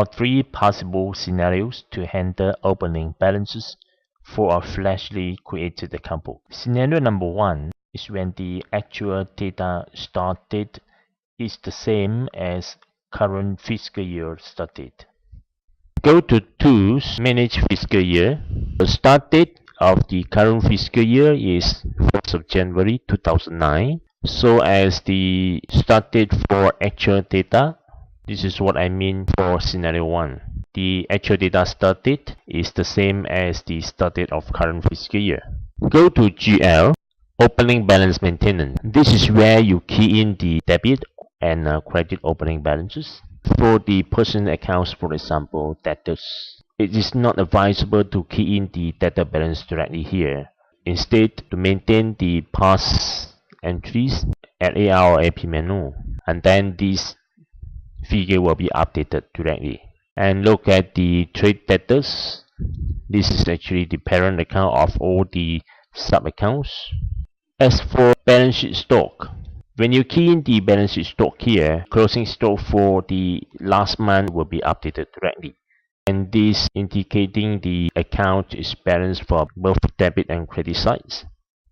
are three possible scenarios to handle opening balances for a freshly created account book. Scenario number 1 is when the actual data start date is the same as current fiscal year start date. Go to Tools, Manage Fiscal Year. The start date of the current fiscal year is 1st of January 2009. So as the start date for actual data, this is what I mean for scenario 1. The actual data start date is the same as the start date of current fiscal year. Go to GL, Opening Balance Maintenance. This is where you key in the debit and credit opening balances. For the personal accounts, for example, debtors, it is not advisable to key in the debtor balance directly here. Instead, to maintain the past entries at AR or AP menu, and then this figure will be updated directly. And look at the trade debtors. This is actually the parent account of all the sub accounts. As for balance sheet stock, when you key in the balance sheet stock here, closing stock for the last month will be updated directly, and this indicating the account is balanced for both debit and credit sides.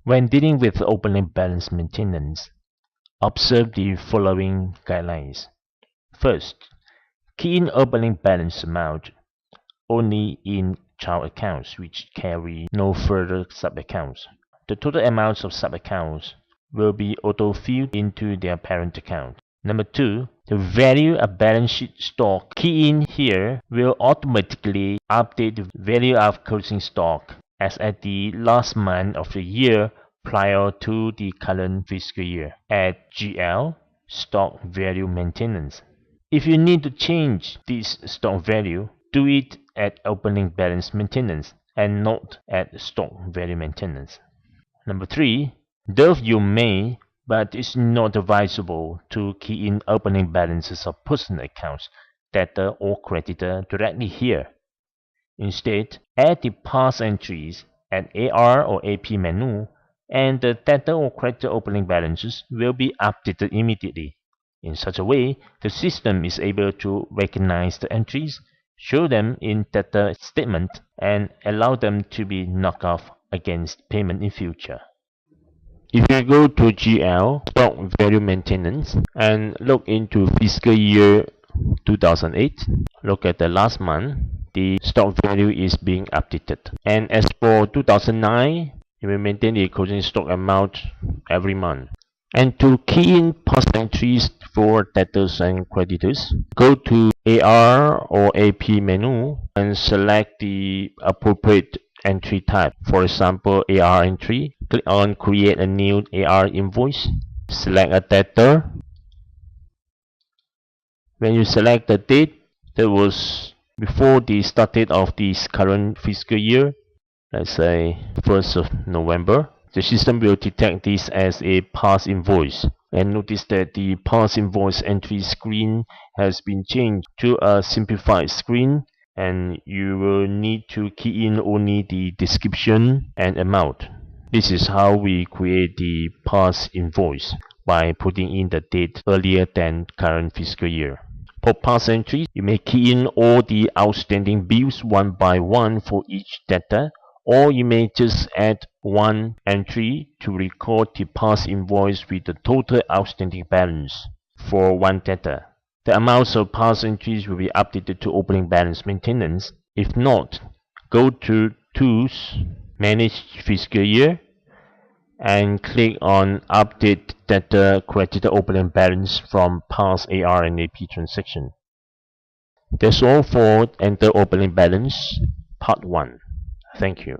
When dealing with opening balance maintenance, observe the following guidelines. First, key in opening balance amount only in child accounts which carry no further sub-accounts. The total amounts of sub-accounts will be auto-filled into their parent account. Number 2, the value of balance sheet stock key in here will automatically update the value of closing stock as at the last month of the year prior to the current fiscal year at GL, Stock Value Maintenance. If you need to change this stock value, do it at Opening Balance Maintenance and not at Stock Value Maintenance. Number 3, though you may, but it's not advisable to key in opening balances of personal accounts, debtor or creditor directly here. Instead, add the past entries at AR or AP menu, and the debtor or creditor opening balances will be updated immediately. In such a way, the system is able to recognize the entries, show them in debtor statement, and allow them to be knocked off against payment in future. If you go to GL, Stock Value Maintenance, and look into fiscal year 2008, look at the last month, the stock value is being updated. And as for 2009, you will maintain the closing stock amount every month. And to key in past entries for debtors and creditors, go to AR or AP menu and select the appropriate entry type. For example, AR entry. Click on Create a new AR invoice. Select a debtor. When you select the date that was before the start date of this current fiscal year, let's say 1st of November, the system will detect this as a past invoice. And notice that the past invoice entry screen has been changed to a simplified screen, and you will need to key in only the description and amount. This is how we create the past invoice, by putting in the date earlier than current fiscal year. For past entries, you may key in all the outstanding bills one by one for each debtor, or you may just add one entry to record the past invoice with the total outstanding balance for one debtor. The amounts of past entries will be updated to Opening Balance Maintenance. If not, go to Tools, Manage Fiscal Year, and click on Update Debtor Creditor Opening Balance from past AR and AP transaction. That's all for Enter Opening Balance Part 1. Thank you.